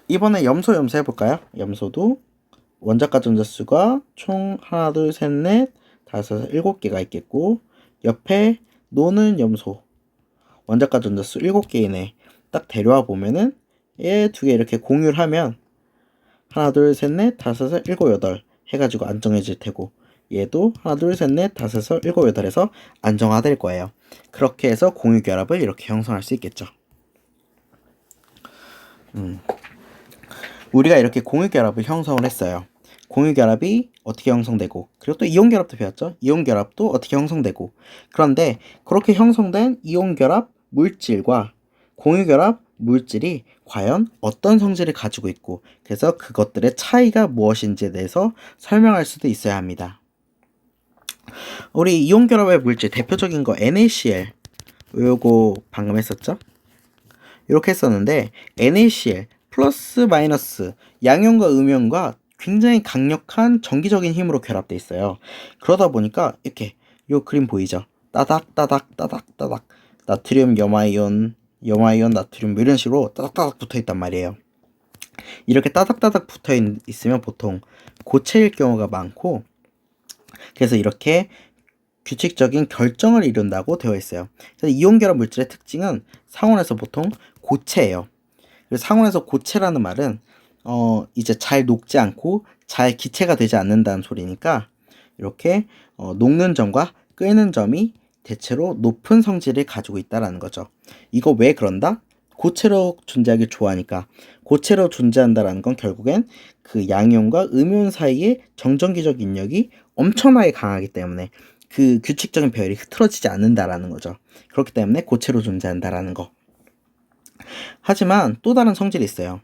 이번에 염소 해볼까요? 염소도 원자과 전자수가 총 하나, 둘, 셋, 넷, 다섯, 7개가 있겠고, 옆에 노는 염소 원자과 전자수 7개이네. 딱 데려와 보면은 얘 두 개 이렇게 공유를 하면 하나, 둘, 셋, 넷, 다섯, 여섯, 일곱, 여덟 해가지고 안정해질 테고, 얘도 하나, 둘, 셋, 넷, 다섯, 여섯, 일곱, 여덟에서 안정화될 거예요. 그렇게 해서 공유결합을 이렇게 형성할 수 있겠죠. 우리가 이렇게 공유결합을 형성을 했어요. 공유결합이 어떻게 형성되고, 그리고 또 이온결합도 배웠죠. 이온결합도 어떻게 형성되고. 그런데 그렇게 형성된 이온결합 물질과 공유결합 물질이 과연 어떤 성질을 가지고 있고, 그래서 그것들의 차이가 무엇인지에 대해서 설명할 수도 있어야 합니다. 우리 이온결합의 물질 대표적인 거 NaCl, 요거 방금 했었죠. 이렇게 했었는데 NaCl 플러스 마이너스 양이온과 음이온과 굉장히 강력한 전기적인 힘으로 결합돼 있어요. 그러다 보니까 이렇게 요 그림 보이죠? 따닥 따닥 따닥 따닥 나트륨 염화이온 염화이온 나트륨 뭐 이런 식으로 따닥따닥 붙어 있단 말이에요. 이렇게 따닥따닥 붙어 있으면 보통 고체일 경우가 많고, 그래서 이렇게 규칙적인 결정을 이룬다고 되어 있어요. 그래서 이온 결합 물질의 특징은 상온에서 보통 고체예요. 그래서 상온에서 고체라는 말은 이제 잘 녹지 않고 잘 기체가 되지 않는다는 소리니까, 이렇게 녹는 점과 끓는 점이 대체로 높은 성질을 가지고 있다라는 거죠. 이거 왜 그런다? 고체로 존재하기 좋아하니까. 고체로 존재한다라는 건 결국엔 그 양이온과 음이온 사이의 정전기적 인력이 엄청나게 강하기 때문에 그 규칙적인 배열이 흐트러지지 않는다라는 거죠. 그렇기 때문에 고체로 존재한다라는 거. 하지만 또 다른 성질이 있어요.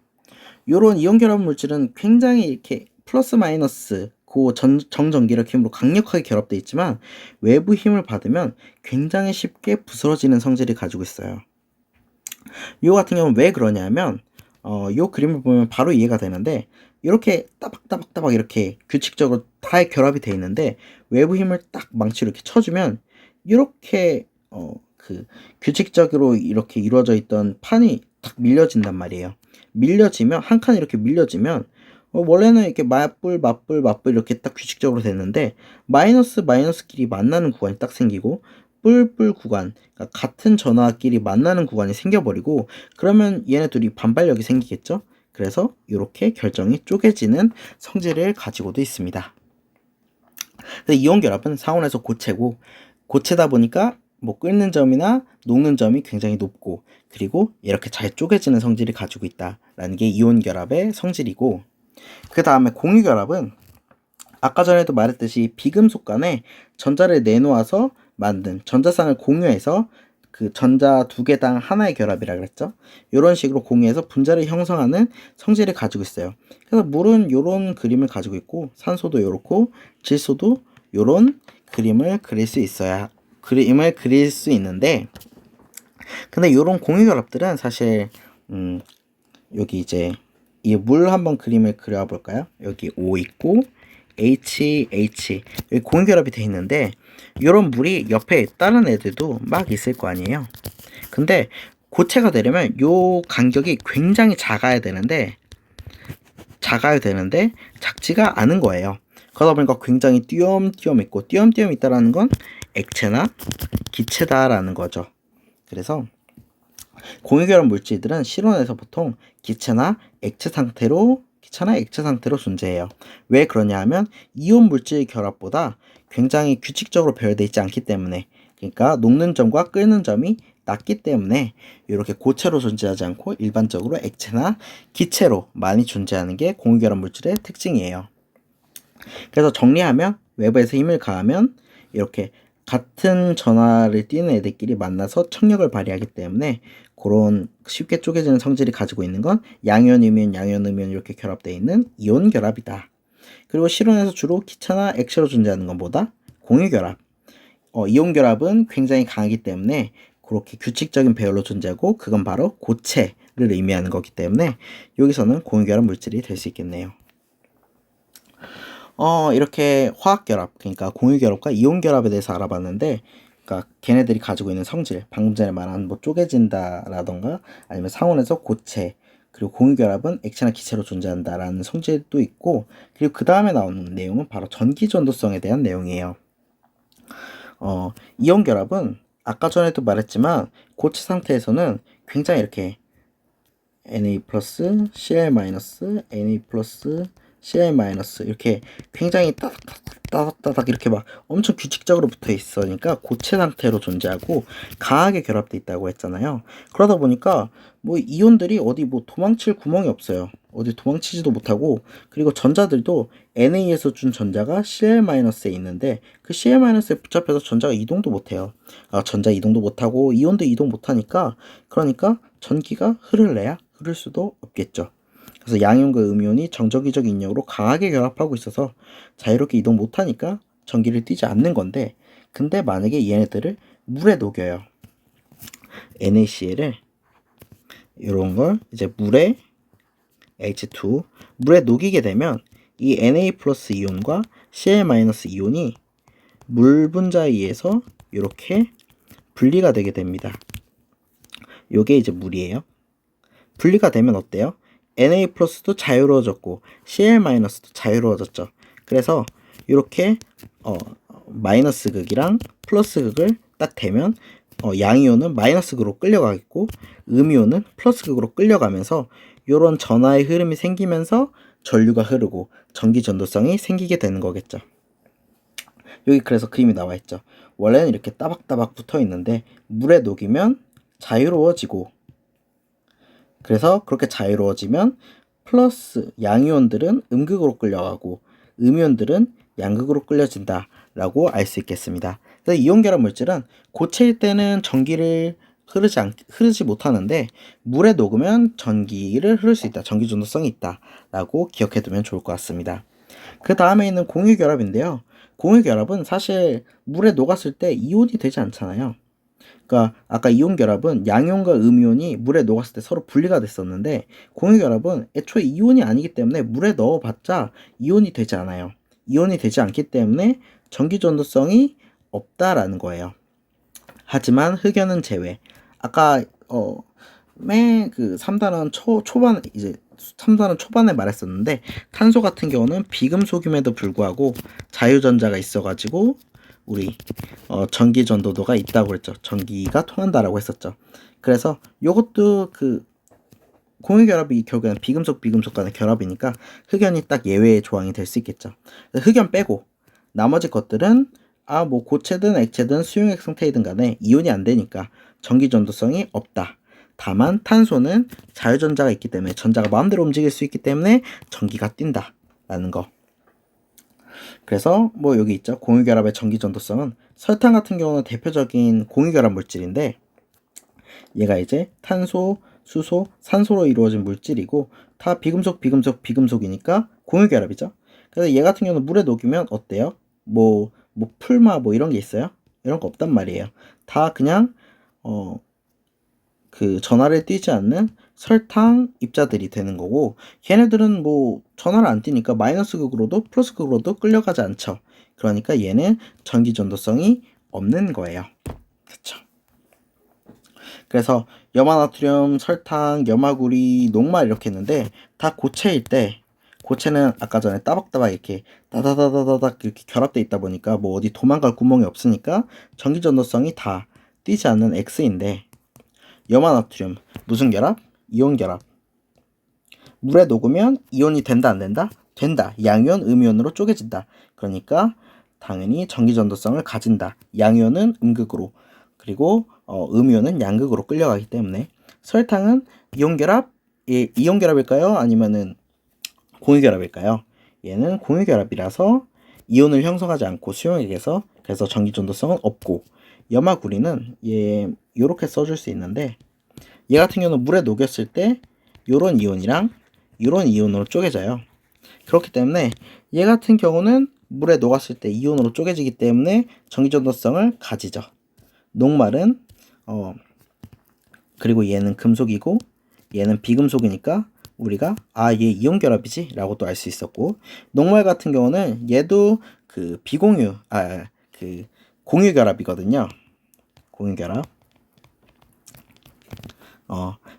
요런 이온 결합 물질은 굉장히 이렇게 플러스 마이너스 그 정전기력 힘으로 강력하게 결합되어 있지만 외부 힘을 받으면 굉장히 쉽게 부스러지는 성질을 가지고 있어요. 요 같은 경우는 왜 그러냐면 요 그림을 보면 바로 이해가 되는데, 이렇게 따박따박따박 이렇게 규칙적으로 다 결합이 되어 있는데 외부 힘을 딱 망치로 이렇게 쳐주면 이렇게 그 규칙적으로 이렇게 이루어져 있던 판이 딱 밀려진단 말이에요. 밀려지면 한 칸 이렇게 밀려지면 원래는 이렇게 맞불 이렇게 딱 규칙적으로 됐는데 마이너스 마이너스끼리 만나는 구간이 딱 생기고 뿔뿔 구간, 그러니까 같은 전화끼리 만나는 구간이 생겨버리고, 그러면 얘네 둘이 반발력이 생기겠죠. 그래서 이렇게 결정이 쪼개지는 성질을 가지고도 있습니다. 이온 결합은 상온에서 고체고, 고체다 보니까 뭐 끓는 점이나 녹는 점이 굉장히 높고, 그리고 이렇게 잘 쪼개지는 성질을 가지고 있다라는 게 이온 결합의 성질이고, 그 다음에 공유 결합은 아까 전에도 말했듯이 비금속 간에 전자를 내놓아서 만든 전자쌍을 공유해서 그 전자 두 개당 하나의 결합이라 그랬죠. 이런 식으로 공유해서 분자를 형성하는 성질을 가지고 있어요. 그래서 물은 이런 그림을 가지고 있고, 산소도 이렇고, 질소도 이런 그림을 그릴 수 있는데, 근데 이런 공유 결합들은 사실 여기 이제 이 물 한번 그림을 그려볼까요? 여기 O 있고 H 여기 공유 결합이 돼 있는데, 이런 물이 옆에 다른 애들도 막 있을 거 아니에요. 근데 고체가 되려면 요 간격이 굉장히 작아야 되는데 작지가 않은 거예요. 그러다 보니까 굉장히 띄엄띄엄 있고, 띄엄띄엄 있다라는 건 액체나 기체다라는 거죠. 그래서 공유결합 물질들은 실온에서 보통 기체나 액체 상태로 존재해요. 왜 그러냐 하면 이온 물질 결합보다 굉장히 규칙적으로 배열되어 있지 않기 때문에, 그러니까 녹는 점과 끓는 점이 낮기 때문에 이렇게 고체로 존재하지 않고 일반적으로 액체나 기체로 많이 존재하는 게 공유결합 물질의 특징이에요. 그래서 정리하면, 외부에서 힘을 가하면 이렇게 같은 전하를 띠는 애들끼리 만나서 청력을 발휘하기 때문에 그런 쉽게 쪼개지는 성질을 가지고 있는 건 양이온, 음이온, 양이온, 음이온 이렇게 결합되어 있는 이온 결합이다. 그리고 실온에서 주로 기체나 액체로 존재하는 것보다 공유 결합, 이온 결합은 굉장히 강하기 때문에 그렇게 규칙적인 배열로 존재하고, 그건 바로 고체를 의미하는 거기 때문에 여기서는 공유 결합 물질이 될 수 있겠네요. 이렇게 화학결합, 그러니까 공유결합과 이온결합에 대해서 알아봤는데, 그러니까 걔네들이 가지고 있는 성질, 방금 전에 말한 뭐 쪼개진다라던가 아니면 상온에서 고체, 그리고 공유결합은 액체나 기체로 존재한다라는 성질도 있고, 그리고 그 다음에 나오는 내용은 바로 전기전도성에 대한 내용이에요. 이온결합은 아까 전에도 말했지만 고체 상태에서는 굉장히 이렇게 Na 플러스 Cl 마이너스 Na 플러스 Cl 마이너스 이렇게 굉장히 따닥따닥 이렇게 막 엄청 규칙적으로 붙어 있으니까 고체 상태로 존재하고 강하게 결합돼 있다고 했잖아요. 그러다 보니까 뭐 이온들이 어디 뭐 도망칠 구멍이 없어요. 어디 도망치지도 못하고, 그리고 전자들도 Na에서 준 전자가 Cl-에 있는데 그 Cl-에 붙잡혀서 전자가 이동도 못해요. 전자 이동도 못하고 이온도 이동 못하니까, 그러니까 전기가 흐를 수도 없겠죠. 그래서 양이온과 음이온이 정전기적 인력으로 강하게 결합하고 있어서 자유롭게 이동 못하니까 전기를 띠지 않는 건데, 근데 만약에 얘네들을 물에 녹여요. NaCl을 이런 걸 이제 물에 H2 물에 녹이게 되면 이 Na 플러스 이온과 Cl 마이너스 이온이 물 분자에 의해서 이렇게 분리가 되게 됩니다. 요게 이제 물이에요. 분리가 되면 어때요? Na 플러스도 자유로워졌고 Cl 마이너스도 자유로워졌죠. 그래서 이렇게 마이너스 극이랑 플러스 극을 딱 대면 양이온은 마이너스 극으로 끌려가겠고 음이온은 플러스 극으로 끌려가면서 이런 전하의 흐름이 생기면서 전류가 흐르고 전기 전도성이 생기게 되는 거겠죠. 여기 그래서 그림이 나와 있죠. 원래는 이렇게 따박따박 붙어 있는데 물에 녹이면 자유로워지고, 그래서 그렇게 자유로워지면 플러스 양이온들은 음극으로 끌려가고 음이온들은 양극으로 끌려진다 라고 알 수 있겠습니다. 그래서 이온 결합 물질은 고체일 때는 전기를 흐르지 못하는데 물에 녹으면 전기를 흐를 수 있다, 전기 전도성이 있다 라고 기억해 두면 좋을 것 같습니다. 그 다음에 있는 공유결합인데요. 공유결합은 사실 물에 녹았을 때 이온이 되지 않잖아요. 그러니까 아까 이온 결합은 양이온과 음이온이 물에 녹았을 때 서로 분리가 됐었는데, 공유 결합은 애초에 이온이 아니기 때문에 물에 넣어봤자 이온이 되지 않아요. 이온이 되지 않기 때문에 전기 전도성이 없다라는 거예요. 하지만 흑연은 제외. 아까 맨 그 3단원 초반 이제 3단원 초반에 말했었는데, 탄소 같은 경우는 비금속임에도 불구하고 자유전자가 있어가지고 우리 전기 전도도가 있다고 그랬죠. 전기가 통한다라고 했었죠. 그래서 요것도 그 공유결합이 결국에는 비금속 간의 결합이니까 흑연이 딱 예외의 조항이 될 수 있겠죠. 흑연 빼고 나머지 것들은 뭐 고체든 액체든 수용액 상태이든 간에 이온이 안 되니까 전기 전도성이 없다. 다만 탄소는 자유전자가 있기 때문에 전자가 마음대로 움직일 수 있기 때문에 전기가 뛴다 라는 거. 그래서 뭐 여기 있죠. 공유결합의 전기 전도성은 설탕 같은 경우는 대표적인 공유결합 물질인데, 얘가 이제 탄소, 수소, 산소로 이루어진 물질이고 다 비금속이니까 공유결합이죠. 그래서 얘 같은 경우는 물에 녹이면 어때요? 뭐 풀마 이런 게 있어요? 이런 거 없단 말이에요. 다 그냥 그 전하를 띄지 않는 설탕 입자들이 되는 거고, 걔네들은 뭐 전하를 안 띄니까 마이너스 극으로도 플러스 극으로도 끌려가지 않죠. 그러니까 얘는 전기 전도성이 없는 거예요. 그렇죠. 그래서 염화나트륨, 설탕, 염화구리, 녹말 이렇게 했는데 다 고체일 때, 고체는 아까 전에 따박따박 이렇게 다다다다닥 이렇게 결합돼 있다 보니까 뭐 어디 도망갈 구멍이 없으니까 전기 전도성이 다 띄지 않는 X인데, 염화나트륨 무슨 결합? 이온 결합. 물에 녹으면 이온이 된다 안 된다? 된다. 양이온, 음이온으로 쪼개진다. 그러니까 당연히 전기 전도성을 가진다. 양이온은 음극으로, 그리고 음이온은 양극으로 끌려가기 때문에. 설탕은 이온 결합? 이온 결합일까요? 아니면은 공유 결합일까요? 얘는 공유 결합이라서 이온을 형성하지 않고 수용액에서, 그래서 전기 전도성은 없고, 염화구리는 얘 요렇게 써줄 수 있는데, 얘 같은 경우는 물에 녹였을 때 요런 이온이랑 요런 이온으로 쪼개져요. 그렇기 때문에 얘 같은 경우는 물에 녹았을 때 이온으로 쪼개지기 때문에 전기 전도성을 가지죠. 녹말은 그리고 얘는 금속이고 얘는 비금속이니까 우리가 얘 이온 결합이지 라고 또 알 수 있었고, 녹말 같은 경우는 얘도 그 비공유 그 공유 결합이거든요. 공유 결합.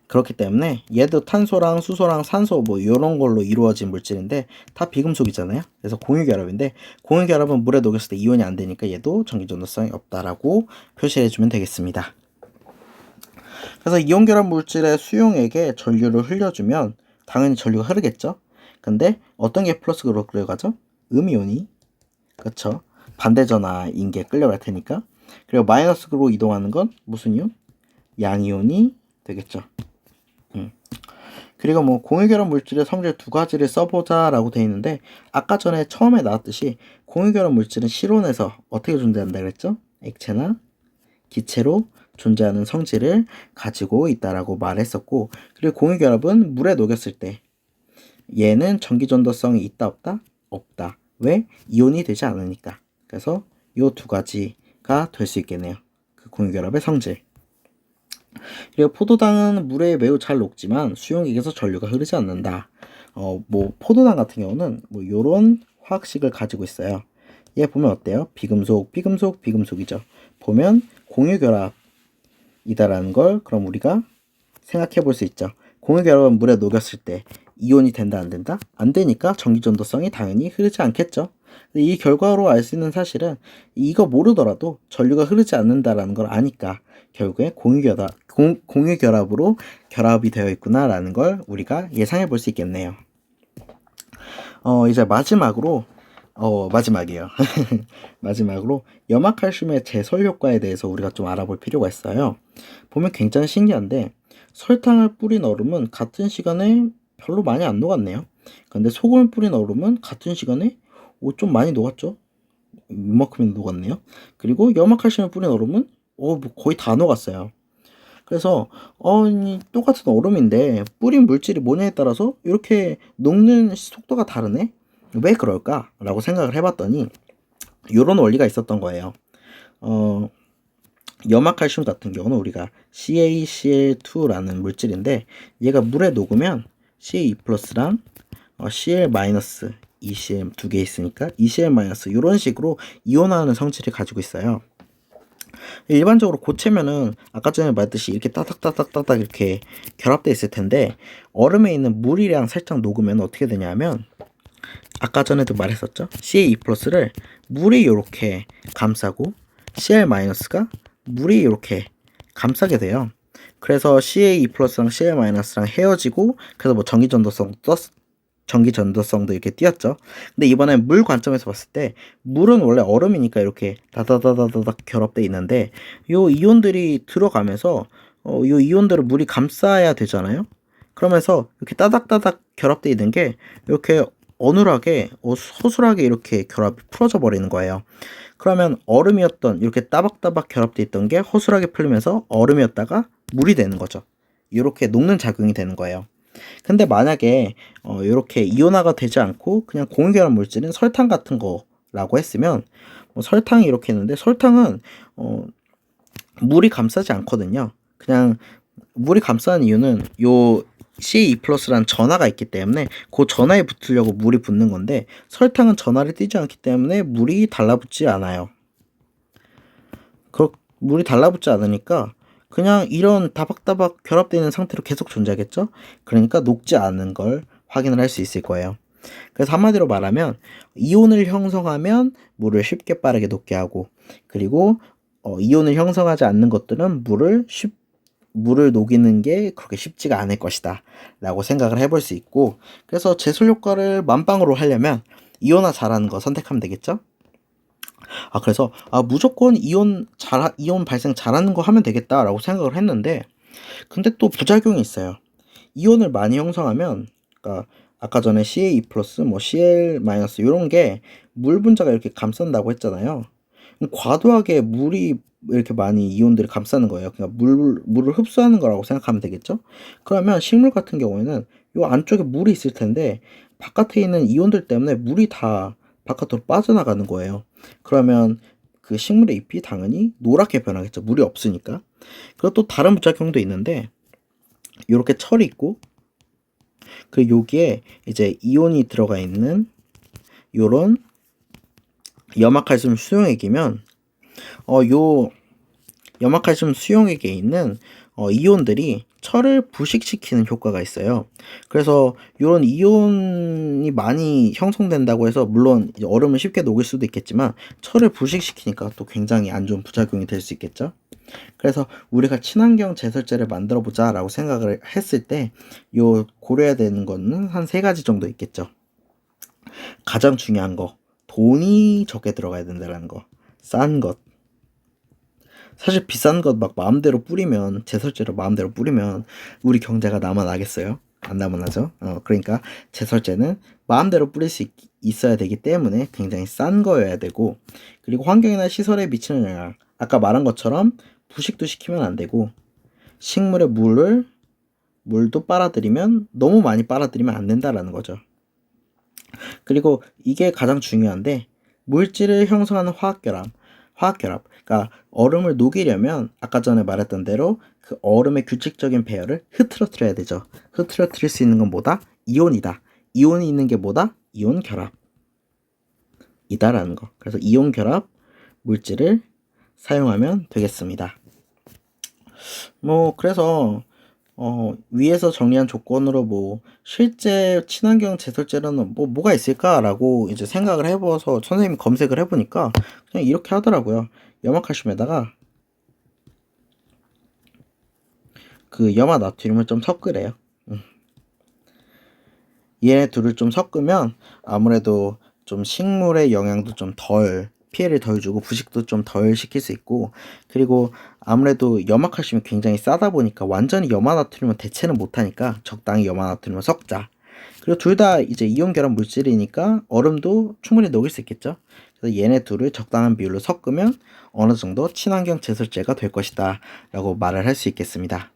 그렇기 때문에 얘도 탄소랑 수소랑 산소 뭐 이런 걸로 이루어진 물질인데 다 비금속이잖아요. 그래서 공유결합인데, 공유결합은 물에 녹였을 때 이온이 안 되니까 얘도 전기전도성이 없다라고 표시해주면 되겠습니다. 그래서 이온결합 물질의 수용액에 전류를 흘려주면 당연히 전류가 흐르겠죠. 근데 어떤 게 플러스로 끌려가죠? 음이온이, 그렇죠, 반대전하인 게 끌려갈 테니까. 그리고 마이너스로 이동하는 건 무슨 이온? 양이온이 되겠죠. 그리고 뭐 공유결합 물질의 성질 두 가지를 써보자 라고 되어 있는데, 아까 전에 처음에 나왔듯이 공유결합 물질은 실온에서 어떻게 존재한다 그랬죠? 액체나 기체로 존재하는 성질을 가지고 있다라고 말했었고, 그리고 공유결합은 물에 녹였을 때 얘는 전기전도성이 있다 없다? 없다. 왜? 이온이 되지 않으니까. 그래서 이 두 가지가 될 수 있겠네요. 그 공유결합의 성질. 그리고 포도당은 물에 매우 잘 녹지만 수용액에서 전류가 흐르지 않는다. 뭐 포도당 같은 경우는 뭐 요런 화학식을 가지고 있어요. 얘 보면 어때요? 비금속, 비금속, 비금속이죠. 보면 공유결합이다라는 걸 그럼 우리가 생각해 볼 수 있죠. 공유결합은 물에 녹였을 때 이온이 된다 안 된다? 안 되니까 전기전도성이 당연히 흐르지 않겠죠. 이 결과로 알 수 있는 사실은 이거 모르더라도 전류가 흐르지 않는다라는 걸 아니까 결국에 공유결합으로 결합이 되어 있구나라는 걸 우리가 예상해 볼 수 있겠네요. 이제 마지막이에요. 마지막으로 염화칼슘의 제설 효과에 대해서 우리가 좀 알아볼 필요가 있어요. 보면 굉장히 신기한데 설탕을 뿌린 얼음은 같은 시간에 별로 많이 안 녹았네요. 근데 소금을 뿌린 얼음은 같은 시간에 좀 많이 녹았죠. 이만큼이나 녹았네요. 그리고 염화칼슘을 뿌린 얼음은 뭐 거의 다 녹았어요. 그래서 똑같은 얼음인데 뿌린 물질이 뭐냐에 따라서 이렇게 녹는 속도가 다르네? 왜 그럴까? 라고 생각을 해봤더니 이런 원리가 있었던 거예요. 염화칼슘 같은 경우는 우리가 CaCl2라는 물질인데 얘가 물에 녹으면 CaE 플러스랑 Cl 마이너스 ECl 두 개 있으니까 ECl 마이너스 이런 식으로 이온화하는 성질을 가지고 있어요. 일반적으로 고체면은 아까 전에 말했듯이 이렇게 따닥따닥따닥 이렇게 결합되어 있을 텐데 얼음에 있는 물이랑 살짝 녹으면 어떻게 되냐면 아까 전에도 말했었죠. CaE 플러스를 물이 이렇게 감싸고 Cl 마이너스가 물이 이렇게 감싸게 돼요. 그래서 CaE 플러스랑 Cl 마이너스랑 헤어지고 그래서 뭐 전기전도성도 이렇게 띄었죠. 근데 이번엔 물 관점에서 봤을 때 물은 원래 얼음이니까 이렇게 다다다다닥 결합돼 있는데 요 이온들이 들어가면서 요 이온들을 물이 감싸야 되잖아요. 그러면서 이렇게 따닥따닥 결합돼 있는 게 이렇게 어눌하게 소술하게 이렇게 결합이 풀어져 버리는 거예요. 그러면 얼음이었던 이렇게 따박따박 결합돼 있던 게 허술하게 풀리면서 얼음이었다가 물이 되는 거죠. 이렇게 녹는 작용이 되는 거예요. 근데 만약에 이렇게 이온화가 되지 않고 그냥 공유결합 물질은 설탕 같은 거라고 했으면 뭐 설탕이 이렇게 있는데 설탕은 물이 감싸지 않거든요. 그냥 물이 감싸는 이유는 요 CaE 플러스란 전하가 있기 때문에 그 전하에 붙으려고 물이 붙는 건데 설탕은 전하를 띄지 않기 때문에 물이 달라붙지 않아요. 물이 달라붙지 않으니까 그냥 이런 다박다박 결합되어 있는 상태로 계속 존재하겠죠? 그러니까 녹지 않은 걸 확인을 할 수 있을 거예요. 그래서 한마디로 말하면 이온을 형성하면 물을 쉽게 빠르게 녹게 하고 그리고 이온을 형성하지 않는 것들은 물을 녹이는 게 그렇게 쉽지가 않을 것이다 라고 생각을 해볼 수 있고 그래서 제술 효과를 만빵으로 하려면 이온화 잘하는 거 선택하면 되겠죠? 그래서 무조건 이온 발생 잘하는 거 하면 되겠다라고 생각을 했는데 근데 또 부작용이 있어요. 이온을 많이 형성하면 그러니까 아까 전에 CaE 플러스 뭐 Cl 마이너스 이런 게 물 분자가 이렇게 감싼다고 했잖아요. 과도하게 물이 이렇게 많이 이온들을 감싸는 거예요. 그러니까 물을 흡수하는 거라고 생각하면 되겠죠? 그러면 식물 같은 경우에는 요 안쪽에 물이 있을 텐데 바깥에 있는 이온들 때문에 물이 다 바깥으로 빠져나가는 거예요. 그러면 그 식물의 잎이 당연히 노랗게 변하겠죠. 물이 없으니까. 그리고 또 다른 부작용도 있는데 이렇게 철이 있고 그리고 여기에 이제 이온이 들어가 있는 요런 염화칼슘 수용액이면 요 염화칼슘 수용액에 있는 이온들이 철을 부식시키는 효과가 있어요. 그래서 이런 이온이 많이 형성된다고 해서 물론 얼음은 쉽게 녹일 수도 있겠지만 철을 부식시키니까 또 굉장히 안 좋은 부작용이 될 수 있겠죠. 그래서 우리가 친환경 제설제를 만들어 보자 라고 생각을 했을 때 요 고려해야 되는 거는 한 3가지 정도 있겠죠. 가장 중요한 거 돈이 적게 들어가야 된다는 거, 싼 것. 사실 비싼 것 막 마음대로 뿌리면 제설제로 마음대로 뿌리면 우리 경제가 남아나겠어요? 안 남아나죠? 그러니까 제설제는 마음대로 뿌릴 수 있어야 되기 때문에 굉장히 싼 거여야 되고 그리고 환경이나 시설에 미치는 영향 아까 말한 것처럼 부식도 시키면 안 되고 식물의 물도 빨아들이면 너무 많이 빨아들이면 안 된다라는 거죠. 그리고 이게 가장 중요한데 물질을 형성하는 화학결합 화학결합. 그러니까 얼음을 녹이려면 아까 전에 말했던 대로 그 얼음의 규칙적인 배열을 흐트러뜨려야 되죠. 흐트러뜨릴 수 있는 건 뭐다? 이온이다. 이온이 있는 게 뭐다? 이온 결합. 이다라는 거. 그래서 이온 결합 물질을 사용하면 되겠습니다. 그래서 위에서 정리한 조건으로 실제 친환경 제설제로는 뭐가 있을까라고 이제 생각을 해봐서 선생님이 검색을 해보니까 그냥 이렇게 하더라고요. 염화칼슘에다가 그 염화 나트륨을 좀 섞으래요. 얘네 둘을 좀 섞으면 아무래도 좀 식물의 영양도 좀 피해를 덜 주고 부식도 좀 덜 시킬 수 있고, 그리고 아무래도 염화칼슘이 굉장히 싸다 보니까 완전히 염화나트륨은 대체는 못하니까 적당히 염화나트륨을 섞자. 그리고 둘 다 이제 이온 결합 물질이니까 얼음도 충분히 녹일 수 있겠죠. 그래서 얘네 둘을 적당한 비율로 섞으면 어느 정도 친환경 제설제가 될 것이다 라고 말을 할 수 있겠습니다.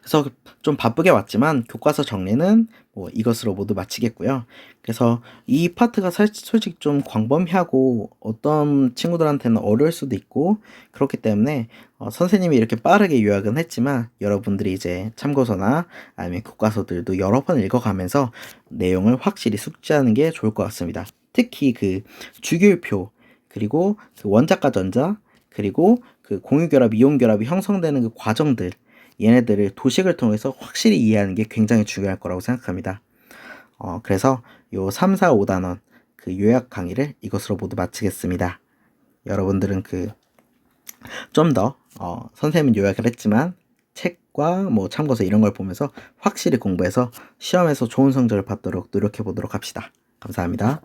그래서 좀 바쁘게 왔지만 교과서 정리는 이것으로 모두 마치겠고요. 그래서 이 파트가 솔직히 좀 광범위하고 어떤 친구들한테는 어려울 수도 있고 그렇기 때문에 선생님이 이렇게 빠르게 요약은 했지만 여러분들이 이제 참고서나 아니면 교과서들도 여러 번 읽어가면서 내용을 확실히 숙지하는 게 좋을 것 같습니다. 특히 그 주기율표, 그리고 그 원자과 전자, 그리고 그 공유결합, 이온결합이 형성되는 그 과정들, 얘네들을 도식을 통해서 확실히 이해하는 게 굉장히 중요할 거라고 생각합니다. 그래서 요 3, 4, 5단원 그 요약 강의를 이것으로 모두 마치겠습니다. 여러분들은 좀 더 선생님은 요약을 했지만 책과 참고서 이런 걸 보면서 확실히 공부해서 시험에서 좋은 성적을 받도록 노력해 보도록 합시다. 감사합니다.